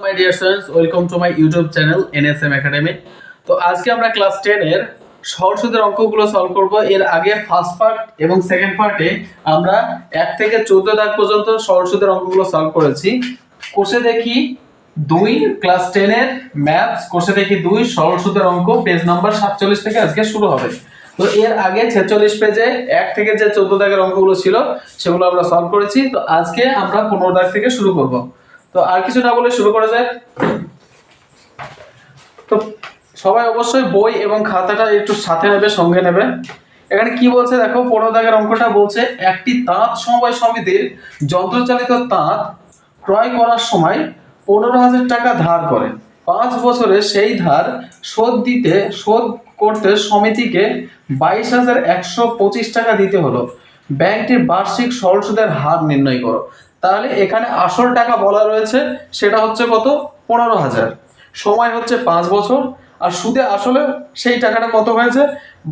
My dear students, welcome to my YouTube channel NSM academy. তো আজকে আমরা class 10 এর সহজ সুদের অঙ্কগুলো সলভ করব। এর আগে ফার্স্ট পার্ট এবং সেকেন্ড পার্টে আমরা 1 থেকে 14 দাগ পর্যন্ত সহজ সুদের অঙ্কগুলো সলভ করেছি। কোষে দেখি 2 ক্লাস 10 এর ম্যাথস, কোষে দেখি 2 সহজ সুদের অঙ্ক, পেজ নাম্বার 47 থেকে আজকে শুরু হবে। তো এর আগে 46 পেজে 1 থেকে যে 14 দাগের অঙ্কগুলো ছিল সেগুলো আমরা সলভ করেছি। তো আজকে আমরা 15 দাগ থেকে শুরু করব। তো আর কিছু না বলে শুরু করা যায়। তো সবাই অবশ্যই বই এবং খাতাটা একটু সাথে নেবে, সঙ্গে নেবে। এখানে কি বলছে দেখো, 15 দাগের অঙ্কটা বলছে একটি তাঁত সমবায় সমিতির যন্ত্রচালিত তাঁত ক্রয় করার সময় 15,000 টাকা ধার করে 5 বছরে সেই ধার শোধ করতে সমিতিকে 22,125 টাকা দিতে হলো। ব্যাংকটির বার্ষিক সরল সুদের হার নির্ণয় করো। তাহলে এখানে আসল টাকা বলা রয়েছে, সেটা হচ্ছে কত? 15,000। সময় হচ্ছে 5 বছর, আর সুদে আসলে সেই টাকাটা কত হয়েছে?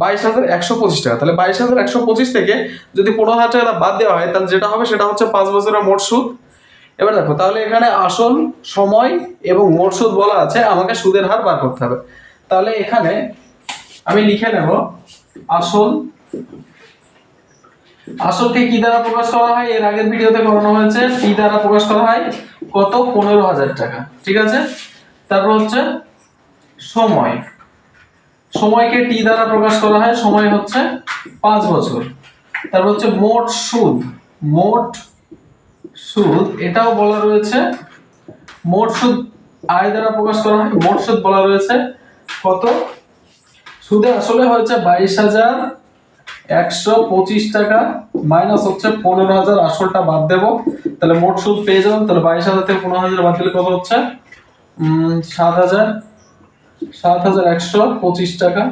22,125 টাকা। তাহলে 22,125 থেকে যদি 15,000 টাকা বাদ দেওয়া হয়, তাহলে যেটা হবে সেটা হচ্ছে 5 বছরের মোট সুদ। এবার দেখো, তাহলে এখানে আসল, সময় এবং মোট সুদ বলা আছে, আমাকে সুদের হার বার করতে হবে। তাহলে এখানে আমি লিখে নেব আসলকে কি দ্বারা প্রকাশ করা হয়? এর আগের ভিডিওতে করানো হয়েছে, টি দ্বারা প্রকাশ করা হয়। কত? 15,000 টাকা। ঠিক আছে। তারপর হচ্ছে সময়কে টি দ্বারা প্রকাশ করা হয়, সময় হচ্ছে 5 বছর। তারপর হচ্ছে মোট সুদ এটাও বলা রয়েছে। মোট সুদ আয় দ্বারা প্রকাশ করা হয়, মোট সুদ বলা রয়েছে কত? সুদে আসলে হয়েছে 22,125 টাকা, মাইনাস হচ্ছে 15,000, আসলটা বাদ দেব। তাহলে মোট সুদ পেয়ে যাবেন। তাহলে 22,000 থেকে 15,000 বাদ দিলে কত হচ্ছে? 7,125 টাকা।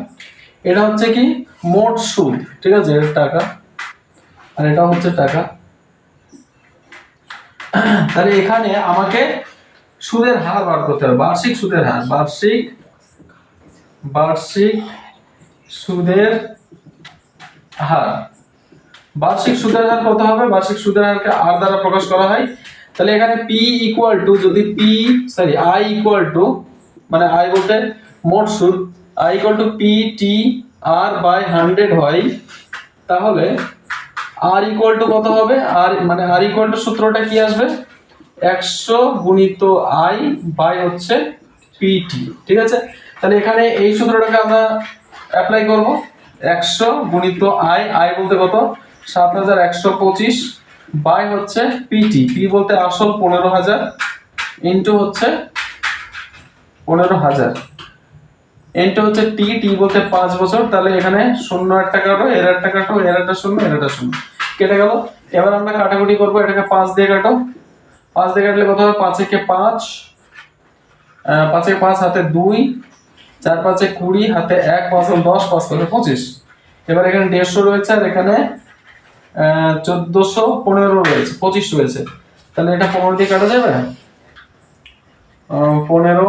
এটা হচ্ছে কি? মোট সুদ। ঠিক আছে, এর টাকা, আর এটা হচ্ছে টাকা। তাহলে এখানে আমাকে সুদের হার বার করতে হবে, বার্ষিক সুদের হার। বার্ষিক সুদের হার কত হবে? বার্ষিক সুদের হারকে আর দ্বারা প্রকাশ করা হয়। তাহলে এখানে পি ইকুয়াল টু, যদি আই ইকুয়াল টু, মানে আই বলতে মোট সুদ, I equal to P T R by 100 হয়, তাহলে আর ইকুয়াল টু কত হবে? আর মানে আর ইকুয়াল টু সূত্রটা কি আসবে? 100 গুণিত আই বাই হচ্ছে পিটি। ঠিক আছে। তাহলে এখানে এই সূত্রটাকে আমরা অ্যাপ্লাই করব। 100 গুণিত আই বলতে কত? 7,125 বাই হচ্ছে পিটি, পি বলতে আসল 15,000, ইন্টু হচ্ছে 15,000, ইন্টু হচ্ছে টি বলতে 5 বছর। তাহলে এখানে 0 একটা কাটো, এর একটা কাটো, এর একটা 0, এর একটা 0, কেটে গেল। এবার আমরা কাটাকুটি করবো, এটাকে 5 দিয়ে কাটো। 5 দিয়ে কাটলে কত হবে? 5 একে 5, 5 এ 5 হাতে 2, 4 5 এ 20, হাতে 1, 5 10, 5 25। এবার এখানে 150 রয়েছে, আর এখানে 1415 রয়েছে, 25 রয়েছে। তাহলে এটা 15 দিয়ে কাটা যাবে। 15,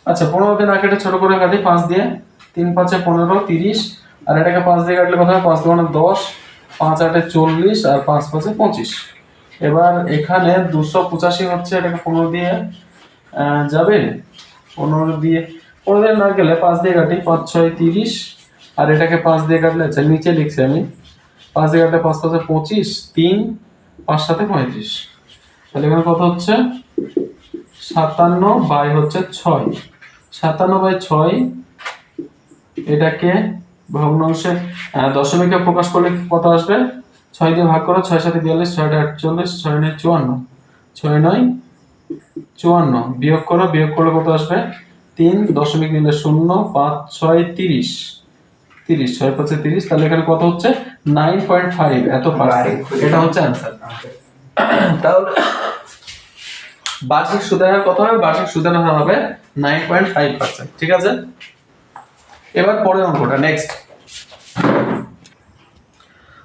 আচ্ছা 15 দিয়ে না কেটে ছোট করে কাটি 5 দিয়ে। 3 5 এ 15, 30, আর এটাকে 5 দিয়ে কাটলে কত হয়? 5 দুগুণে 10, 5 8 এ 40, আর 5 5 এ 25। এবার এখানে 285 হচ্ছে, এটাকে 15 দিয়ে যাবে। 15 দিয়ে না গেলে 5 দিয়ে কাটি, 5 6 30, আর এটাকে 5 দিয়ে কাটলে, আচ্ছা নিচে লিখছি আমি, 5 দিয়ে কাটলে 5 5 এ 25, 3 5 7 এ 35। তাহলে এখানে কত হচ্ছে? 57 বাই হচ্ছে 6, 57 বাই 6। এটাকে ভগ্নাংশে দশমিকে প্রকাশ করলে কত আসবে? 6 দিয়ে ভাগ করো, 6 7 42, 6 48, 6 9 54, 6 9 54, বিয়োগ করো, বিয়োগ করলে কত আসবে? 3 দশমিক নিলে 0, 5 6 30, 30, 6 5 30। তাহলে এখানে কত হচ্ছে? 9.5 এত পার্সেন্ট। এটা হচ্ছে অ্যান্সার। তাহলে বার্ষিক সুদের হার কত হবে? বার্ষিক সুদের হার হবে 9.5%। ঠিক আছে। এবার পরের অঙ্কটা, নেক্সট।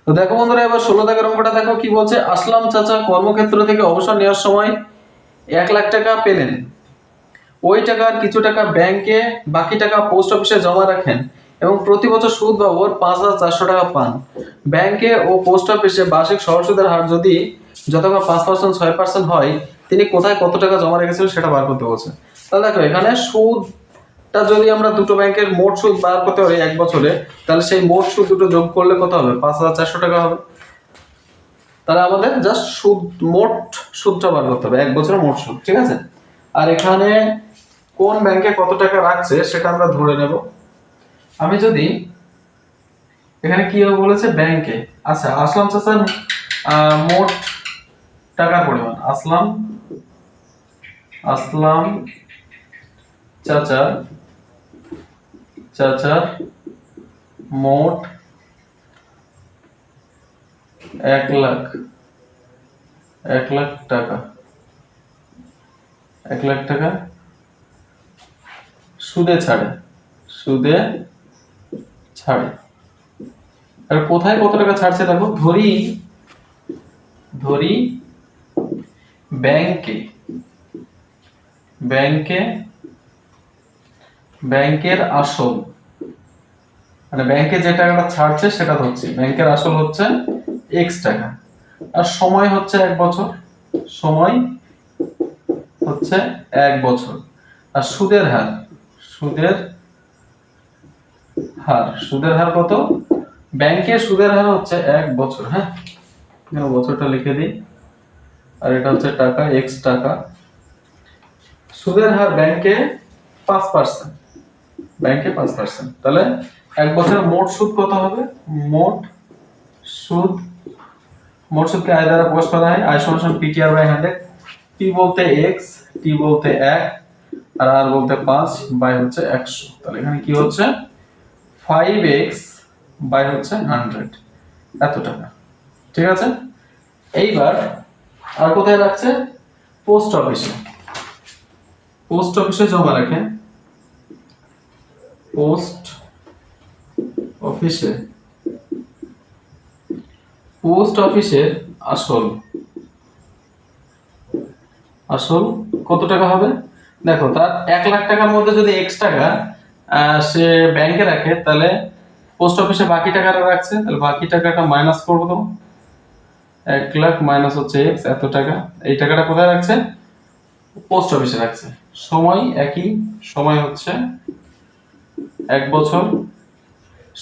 তো দেখো বন্ধুরা, এবার 16 দাগের অঙ্কটা দেখো কি বলছে। আসলাম চাচা কর্মক্ষেত্র থেকে অবসর নেওয়ার সময় 1 লাখ টাকা পেলেন। ওই টাকার কিছু টাকা ব্যাংকে, বাকি টাকা পোস্ট অফিসে জমা রাখেন এবং প্রতি বছর সুদ বাবদ 5,400 টাকা পান। ব্যাংকে ও পোস্ট অফিসে বার্ষিক সহজ সুদের হার যদি যথাক্রমে 5%, 6% হয়, তিনি কোথায় কত টাকা জমা রেখেছিল সেটা বার করতে বলছে। তাহলে দেখো এখানে সুদটা যদি আমরা দুটো ব্যাংকের মোট সুদ বার করতে পারি এক বছরে, তাহলে সেই মোট সুদ দুটো যোগ করলে কত হবে? 5,400 টাকা হবে। তাহলে আমাদের জাস্ট সুদ, মোট সুদটা বার করতে হবে, এক বছরের মোট সুদ, ঠিক আছে। আর এখানে কোন ব্যাংকে কত টাকা রাখছে সেটা আমরা ধরে নেব। আমি যদি এখানে কি হবে বলেছে ব্যাংকে, আচ্ছা আসলাম চাচার মোট টাকার পরিমাণ, আসলাম চাচার মোট 1,00,000 টাকা, 1,00,000 টাকা সুদে ছাড়ে। আর কোথায় কত টাকা ছাড়ছে দেখো, ধরি ব্যাংকের আসল, মানে ব্যাংকে যে টাকাটা ছাড়ছে সেটা ধরছি, ব্যাংকের আসল হচ্ছে x টাকা, আর সময় হচ্ছে 1 বছর, আর সুদের হার কত? ব্যাংকে সুদের হার হচ্ছে 1 বছর, হ্যাঁ বছরটা লিখে দিই, আর এটা হচ্ছে টাকা, x টাকা, সুদের হার ব্যাংকে 5%, তাহলে 1 বছরের মোট সুদ কত হবে? মোট সুদকে আয় দ্বারা প্রকাশ করা হয়, আয় সমান PTR/100, P বলতে x, T বলতে 1, আর R বলতে 5 বাই হচ্ছে 100। তাহলে এখানে কি হচ্ছে 5x বাই হচ্ছে 100, এত টাকা, ঠিক আছে। এইবার আর কোথায় রাখছে? পোস্ট অফিসে জমা রাখে, পোস্ট অফিসের আসল কত টাকা হবে? দেখো তার 1,00,000 টাকার মধ্যে যদি x টাকা সে ব্যাংকে রাখে, তাহলে পোস্ট অফিসে বাকি টাকাটা রাখছে, তাহলে বাকি টাকাটা মাইনাস করবো, তো 1,00,000 মাইনাস হচ্ছে x, এত টাকা, এই টাকাটা কোথায় রাখছে? পোস্ট অফিসে রাখছে। সময় একই, সময় হচ্ছে 1 বছর,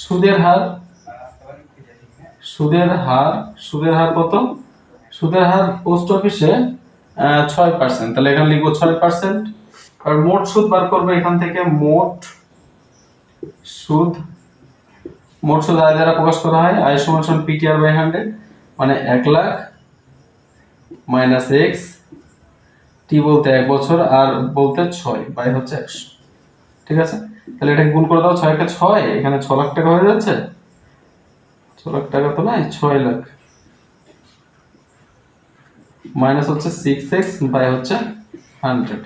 সুদের হার কত? সুদের হার পোস্ট অফিসে 6%, তাহলে এখানে লিখবো 6%। আর মোট সুদ বার করবে এখান থেকে, মোট সুদ আয় দ্বারা প্রকাশ করা হয়, আয় সমান PTR/100, মানে 1,00,000 মাইনাস x, t বলতে 1 বছর, আর বলতে 6 বাই হচ্ছে 100, ঠিক আছে। তাহলে এটা গুণ করে দাও, 6 কে 6, এখানে 6,00,000 টাকা হয়ে যাচ্ছে, 6,00,000 টাকা তো নয়, 6,00,000 মাইনাস হচ্ছে 6x বাই হচ্ছে 100।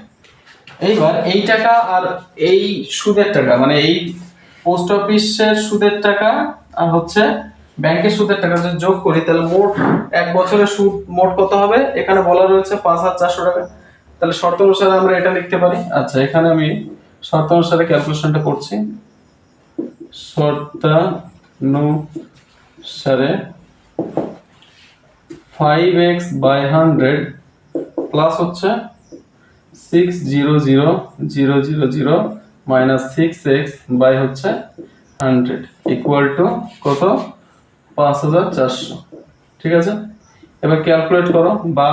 এইবার এই টাকা আর এই সুদের টাকা, মানে এই পোস্ট অফিসের সুদের টাকা আর হচ্ছে ব্যাংকের সুদের টাকা যদি যোগ করি, তাহলে মোট 1 বছরের সুদ মোট কত হবে? এখানে বলা রয়েছে 5,400 টাকা। তাহলে শর্ত অনুসারে আমরা এটা লিখতে পারি। আচ্ছা এখানে আমি শর্ত অনুসারে ক্যালকুলেশনটা করছি। শর্তানুসারে 5x বাই 100 প্লাস হচ্ছে 6,0,0,0,0 মাইনাস 6x বাই হচ্ছে 100 ইকুয়াল টু কত? 5,400, ঠিক আছে। এবার ক্যালকুলেট করো, বা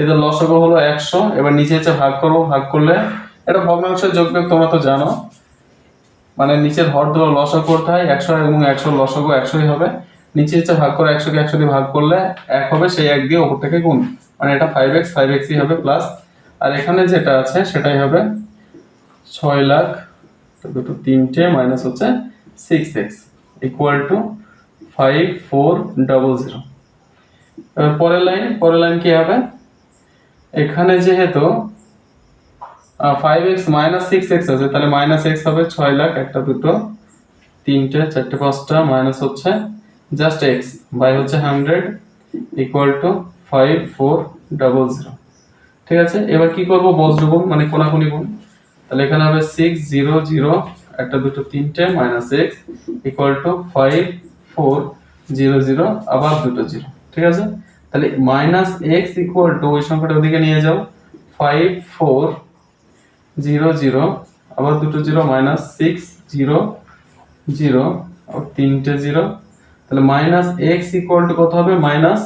এদের লসাগু হলো 100, এবার নিচে এসে ভাগ করো, ভাগ করলে এটা ভগ্নাংশের যোগবিয়োগ তোমরা তো জানো, মানে নিচের হর দুটো লসাগু করতে হয়, 100 এবং 100 লসাগু 100ই হবে, নিচে এসে ভাগ করে 100 কে 100 দিয়ে ভাগ করলে 1 হবে, সেই 1 দিয়ে উপর থেকে গুণ, মানে এটা 5xই হবে প্লাস, আর এখানে যেটা আছে সেটাই হবে 6,00,000 দুটো 3টে মাইনাস হচ্ছে 6x ইকুয়াল টু 5,400। এবার পরের লাইন কি হবে? এখানে যেহেতু 5x মাইনাস 6x আছে, তাহলে মাইনাস x হবে 6,00,000 একটা দুটো 3টে 4টে 5টা মাইনাস হচ্ছে জাস্ট x বাই হচ্ছে 100 ইকুয়াল টু 5,400, ঠিক আছে। এবার কি করব? বজ্র গুণ, মানে কোনাকুনি গুণ, তাহলে এখানে হবে 6,0,0 একটা দুটো 3টে মাইনাস x ইকুয়াল টু 5,400 আবার দুটো 0, ঠিক আছে। তাহলে মাইনাস এক্স ইকুয়াল টু ওই সংখ্যাটা ওদিকে নিয়ে যাও 5400, আবার দুটো জিরো মাইনাস 600 আর তিনটে জিরো, তাহলে মাইনাস এক্স ইকুয়াল টু কত হবে? মাইনাস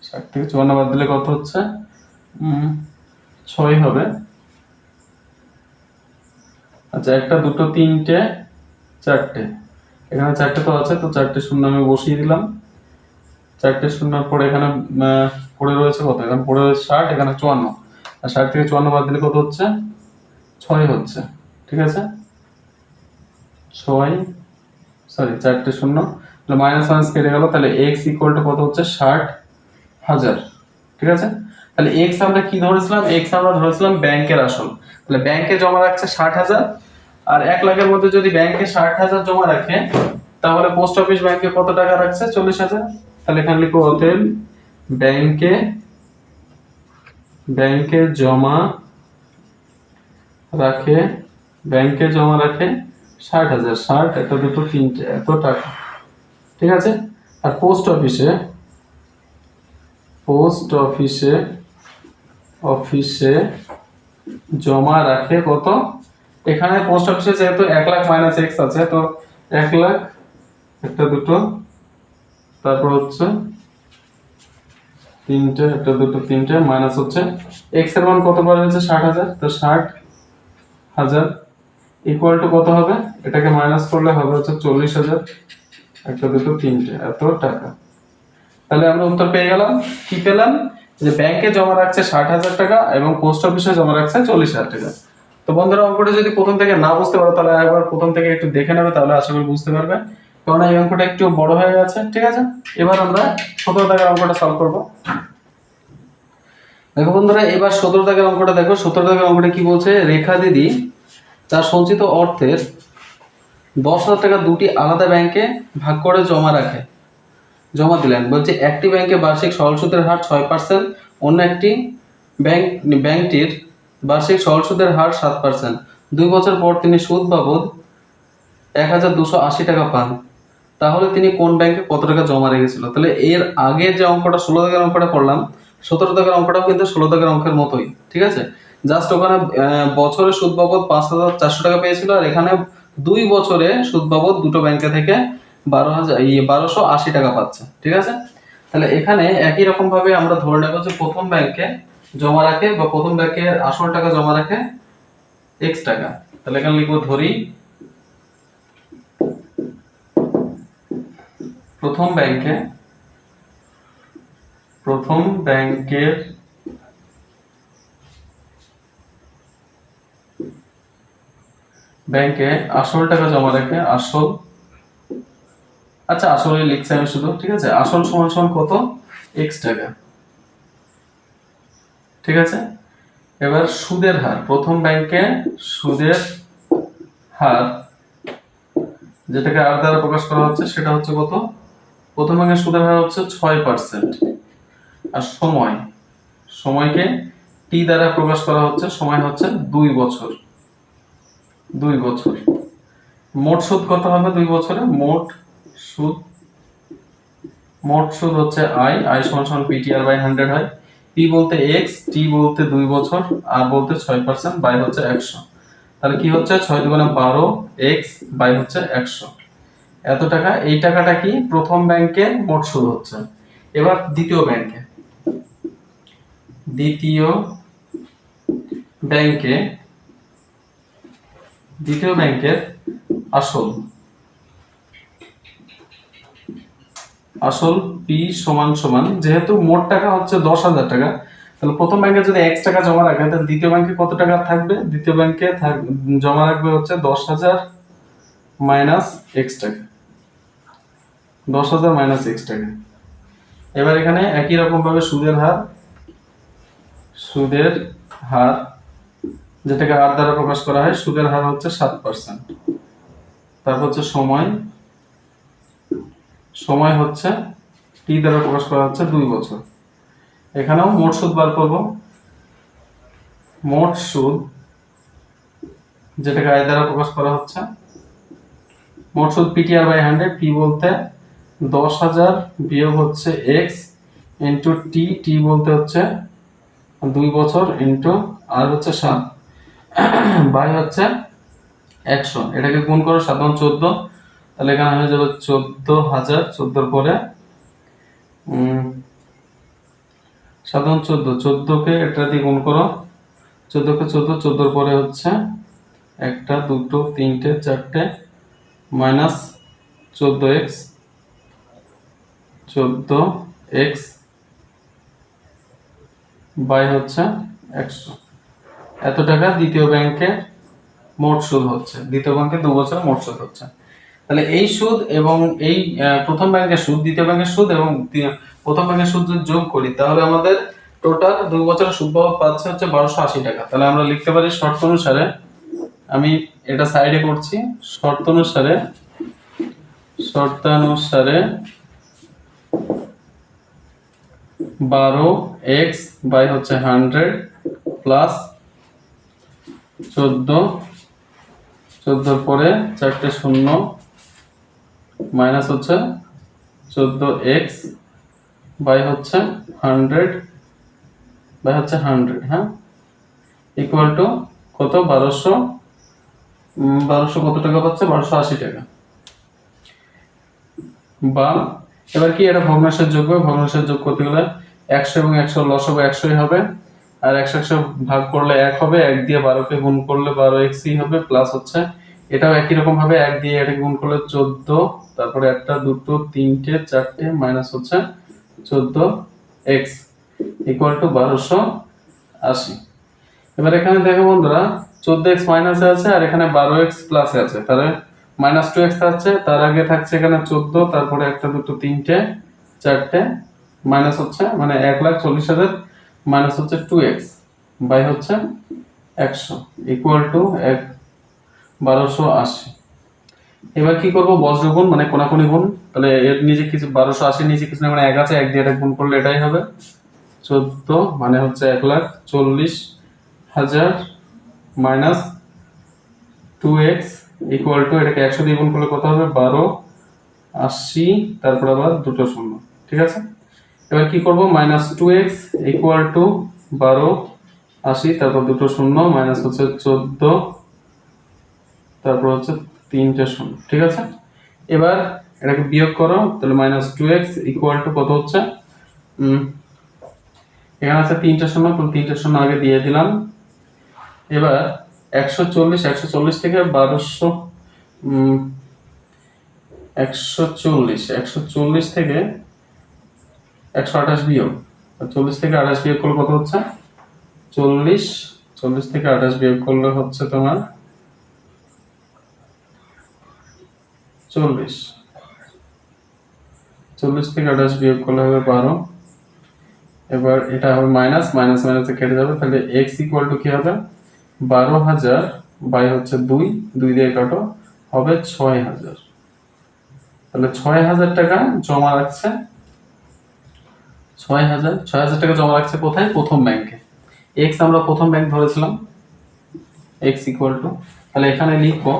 60 থেকে 54 বাদ দিলে কত হচ্ছে? 6 হবে। আচ্ছা, একটা দুটো তিনটে চারটে, এখানে চারটে তো আছে, তো চারটে শূন্য আমি বসিয়ে দিলাম। চারটে শূন্যর পরে এখানে পড়ে রয়েছে কত? এখানে পড়ে রয়েছে 60, এখানে 54, আর 60 থেকে 54 বাদ দিলে কত হচ্ছে? 6 হচ্ছে। ঠিক আছে, 6, সরি চারটে শূন্য, তাহলে মাইনাস মাইনাস কেটে গেল, তাহলে এক্স ইকুয়াল টু কত হচ্ছে? 60,000। ঠিক আছে, তাহলে এক্স আমরা কি ধরেছিলাম? এক্স আমরা ধরেছিলাম ব্যাংকের আসল। তাহলে ব্যাংকে জমা রাখছে 60,000, আর 1 লাখের মধ্যে যদি ব্যাংকে 60,000 জমা রাখে, তাহলে পোস্ট অফিস ব্যাংকে কত টাকা রাখছে? 40,000। তাহলে এখানে লিখো অতএব ব্যাংকে জমা রাখে 60,000, 60 একটা দুটো তিনটে এত টাকা। ঠিক আছে, আর পোস্ট অফিসে জমা রাখে কত? এখানে পোস্ট অফিসে যেহেতু 1 লাখ মাইনাস এক্স আছে, তো 1 লাখ একটা দুটো, তারপর হচ্ছে তিনটে একটা দুটো তিনটে, মাইনাস হচ্ছে এক্স এর মান কত বার হয়েছে? 60,000, তো 60,000 ইকুয়াল টু কত হবে? এটাকে মাইনাস করলে হবে হচ্ছে 40,000, একটা দুটো তিনটে এত টাকা। তাহলে আমরা উত্তর পেয়ে গেলাম। কি পেলাম? যে ব্যাংকে জমা রাখছে 60,000 টাকা এবং পোস্ট অফিসে জমা রাখছে 40,000 টাকা। তো বন্ধুরা, অঙ্কটা যদি প্রথম থেকে না বুঝতে পারো, তাহলে একবার প্রথম থেকে একটু দেখে নেবে, তাহলে আশা করি বুঝতে পারবে, কারণ এই অঙ্কটা একটু বড় হয়ে গেছে। ঠিক আছে, এবার আমরা 17 দাগের অঙ্কটা সলভ করব। দেখো বন্ধুরা, এবার 17 দাগের অঙ্কটা দেখো। 17 দাগের অঙ্কটা কি বলছে? রেখা দিদি তার সঞ্চিত অর্থের 10,000 টাকা দুটি আলাদা ব্যাংকে ভাগ করে জমা দিলেন। বলছে একটি ব্যাংকে বার্ষিক সরল সুদের হার 6%, অন্য একটি ব্যাংকটির বার্ষিক সরল সুদের হার 7%। 2 বছর পর তিনি সুদ বাবদ 1,280 টাকা পান, তাহলে তিনি কোন ব্যাংকে কত টাকা জমা রেখেছিল? তাহলে এর আগের যে অঙ্কটা 16 দাগের অঙ্কটা করলাম, 17 দাগের অঙ্কটাও কিন্তু 16 দাগের অঙ্কের মতোই। ঠিক আছে, জাস্ট ওখানে বছরে সুদ বাবদ 5,400 টাকা পেয়েছিল, আর এখানে 2 বছরে সুদ বাবদ দুটো ব্যাংকে থেকে 1280 টাকা পাচ্ছে। ঠিক আছে, তাহলে এখানে একই রকম ভাবে আমরা ধরে নেব যে প্রথম ব্যাংকে জমা রাখে বা প্রথম ব্যাংকের আসল টাকা জমা রাখে x টাকা। তাহলে এখানে লিখবো ধরি প্রথম ব্যাংকের আসল টাকা জমা রাখে আসল। আচ্ছা, আসলে লিখছি আমি শুধু। ঠিক আছে, আসল সমান সমান কত? x টাকা। ঠিক আছে, এবার সুদের হার, প্রথম ব্যাংকে সুদের হার যেটাকে আর দ্বারা প্রকাশ করা হচ্ছে সেটা হচ্ছে কত? প্রথম ব্যাংকের সুদের হার হচ্ছে 6%, আর সময়কে t দ্বারা প্রকাশ করা হচ্ছে, সময় হচ্ছে 2 বছর। মোট সুদ কত হবে 2 বছরে? মোট সুদ হচ্ছে i সমান সমান ptr/100 হয়। p বলতে x, t বলতে 2 বছর, r বলতে 6%, বাই হচ্ছে 100। তাহলে কি হচ্ছে? 6 দুগুণে 12, x বাই হচ্ছে 100, এত টাকা। এই টাকাটা কি? প্রথম ব্যাংকের মোট সুদ হচ্ছে। এবার দ্বিতীয় ব্যাংকের আসল p সমান সমান, যেহেতু মোট টাকা হচ্ছে 10,000 টাকা, তাহলে প্রথম ব্যাংকে যদি x টাকা জমা রাখে, তাহলে দ্বিতীয় ব্যাংকে কত টাকা থাকবে? দ্বিতীয় ব্যাংকে জমা রাখবে হচ্ছে 10,000 মাইনাস x টাকা। 10,000 মাইনাস x টাকা। এবার এখানে একই রকম ভাবে সুদের হার যেটাকে r দ্বারা প্রকাশ করা হয়, সুদের হার হচ্ছে 7%। তারপর হচ্ছে সময় হচ্ছে t দ্বারা প্রকাশ করা হচ্ছে 2 বছর। এখানেও মোট সুদ বার করব। মোট সুদ যেটাকে i দ্বারা প্রকাশ করা হচ্ছে, মোট সুদ ptr/100, p বলতে 10,000 বিয়োগ হচ্ছে এক্স ইন্টু টি, টি বলতে হচ্ছে 2 বছর ইন্টু আর হচ্ছে 7 বাই হচ্ছে 100। এটাকে গুণ করো 7 × 14, তাহলে এখানে হয়ে যাবে 14,000। 14 পরে 7 × 14, 14কে এটা দিয়ে গুণ করো, 14কে 14, 14 পরে হচ্ছে 1 2 3 4 মাইনাস 14x, 14x বাই হচ্ছে 100। এত টাকা দ্বিতীয় ব্যাংকে মোট সুদ হচ্ছে, দ্বিতীয় ব্যাংকে 2 বছর মোট সুদ হচ্ছে। তাহলে এই সুদ এবং এই প্রথম ব্যাংকের সুদ, দ্বিতীয় ব্যাংকের সুদ এবং প্রথম ব্যাংকের সুদ যদি যোগ করি তাহলে আমাদের টোটাল 2 বছরের সুদ বাবদ পাচ্ছে হচ্ছে 1280 টাকা। তাহলে আমরা লিখতে পারি শর্ত অনুসারে, আমি এটা সাইডে করছি, শর্তানুসারে 12x বাই হচ্ছে 100 প্লাস 14 পরে 4টে 0 মাইনাস হচ্ছে 14x বাই হচ্ছে 100 বাই হচ্ছে 100, হ্যাঁ, ইকুয়াল টু কত, 1200 কত টাকা পাচ্ছে, 1280 টাকা। বা এবার কি এটা ভগ্নাংশের যোগ, ভগ্নাংশের যোগ করতে গেলে 100 এবং 100 লসাগু 100ই হবে, আর 100 ভাগ করলে 1 হবে, 1 দিয়ে 12কে গুণ করলে 12xই হবে, প্লাস হচ্ছে এটাও একই রকম ভাবে 1 দিয়ে এটা গুণ করলে 14, তারপরে 1 2 3 4 মাইনাস হচ্ছে 14x ইকুয়াল টু 1280। এবার এখানে দেখো বন্ধুরা 14x মাইনাসে আছে আর এখানে 12x প্লাসে আছে, তাহলে মাইনাস 2x থাকছে, তার আগে থাকছে এখানে 14, তারপরে 1 2 3 4 মাইনাস হচ্ছে মানে 1,40,000 মাইনাস হচ্ছে 2x বাই হচ্ছে 100 ইকুয়াল টু 1280। এবার কি করব, বজ্র গুণ মানে কোনাকুনি গুণ, তাহলে এর নিচে কিছু 1280 নিচে কিছু না মানে 1 আছে, 1 দিয়ে এটা গুণ করলে এটাই হবে 14 মানে হচ্ছে 1,40,000 মাইনাস 2x ইকুয়াল টু এটাকে 100 দিয়ে গুণ করলে কত হবে, 1280, তারপর আবার দুটো শূন্য, ঠিক আছে। এবার কি করব, মাইনাস 2x ইকুয়াল টু 1280, তারপর দুটো শূন্য মাইনাস হচ্ছে 14, তারপর হচ্ছে 3টে শূন্য, ঠিক আছে। এবার এটাকে বিয়োগ করো, তাহলে মাইনাস 2x ইকুয়াল টু কত হচ্ছে, এখানে আছে 3টে শূন্য, 3টে শূন্য আগে দিয়ে দিলাম। এবার 140 থেকে 1200 140 থেকে 128 বিয়োগ, 40 থেকে 28 বিয়োগ করলে কত হচ্ছে 40 থেকে 28 বিয়োগ করলে হচ্ছে তোমার 40 থেকে 28 বিয়োগ করলে হবে 12। এবার এটা হবে মাইনাস মাইনাসে কেটে যাবে, তাহলে x ইকুয়াল টু কি হবে 12,000 বাই হচ্ছে 2 দিয়ে কাটো হবে 6,000। তাহলে 6,000 টাকা জমা রাখছে, 6,000 টাকা জমা রাখছে কোথায়, প্রথম ব্যাংকে। x আমরা প্রথম ব্যাংক ধরেছিলাম, x ইকুয়াল টু, তাহলে এখানে লিখবো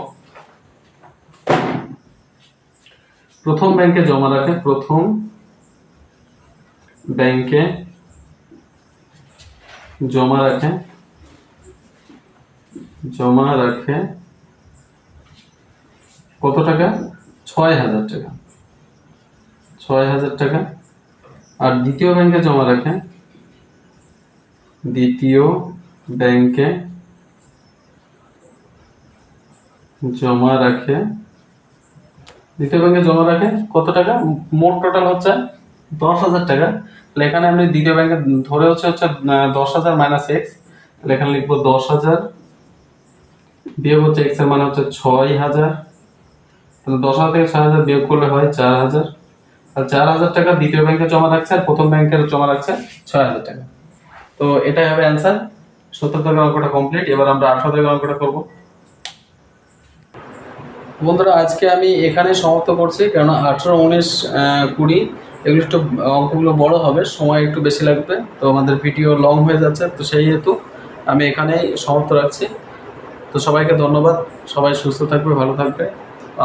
প্রথম ব্যাংকে জমা রাখে, প্রথম ব্যাংকে জমা রাখে কত টাকা, 6,000 টাকা, 6,000 টাকা। আর দ্বিতীয় ব্যাংকে জমা রাখে, দ্বিতীয় ব্যাংকে জমা রাখে কত টাকা, মোট টোটাল হচ্ছে 10,000 টাকা। তাহলে এখানে আমি দ্বিতীয় ব্যাংকে ধরে হচ্ছে 10,000 মাইনাস এক্স, তাহলে এখানে লিখবো 10,000 বিয়োগ হচ্ছে এক্স এর মানে হচ্ছে 6,000, তাহলে 10,000 থেকে 6,000 বিয়োগ করলে হয় 4,000। আর 4,000 টাকা দ্বিতীয় ব্যাংকে জমা রাখছে আর প্রথম ব্যাংকে জমা রাখছে 6,000 টাকা। তো এটাই হবে অ্যান্সার। 70 টাকার অঙ্কটা কমপ্লিট। এবার আমরা 18 টাকার অঙ্কটা করবো। বন্ধুরা আজকে আমি এখানে সমাপ্ত করছি, কারণ 18, 19, 20 এগুলো একটু অঙ্কগুলো বড় হবে, সময় একটু বেশি লাগবে, তো আমাদের ভিডিও লং হয়ে যাচ্ছে, তো সেই হেতু আমি এখানেই সমাপ্ত রাখছি। তো সবাইকে ধন্যবাদ, সবাই সুস্থ থাকবে, ভালো থাকবে,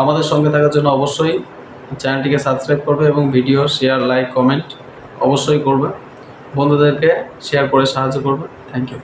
আমাদের সঙ্গে থাকার জন্য অবশ্যই চ্যানেলটিকে সাবস্ক্রাইব করবে এবং ভিডিও শেয়ার, লাইক, কমেন্ট অবশ্যই করবে। বন্ধুদেরকে শেয়ার করে সাহায্য করবে। Thank you.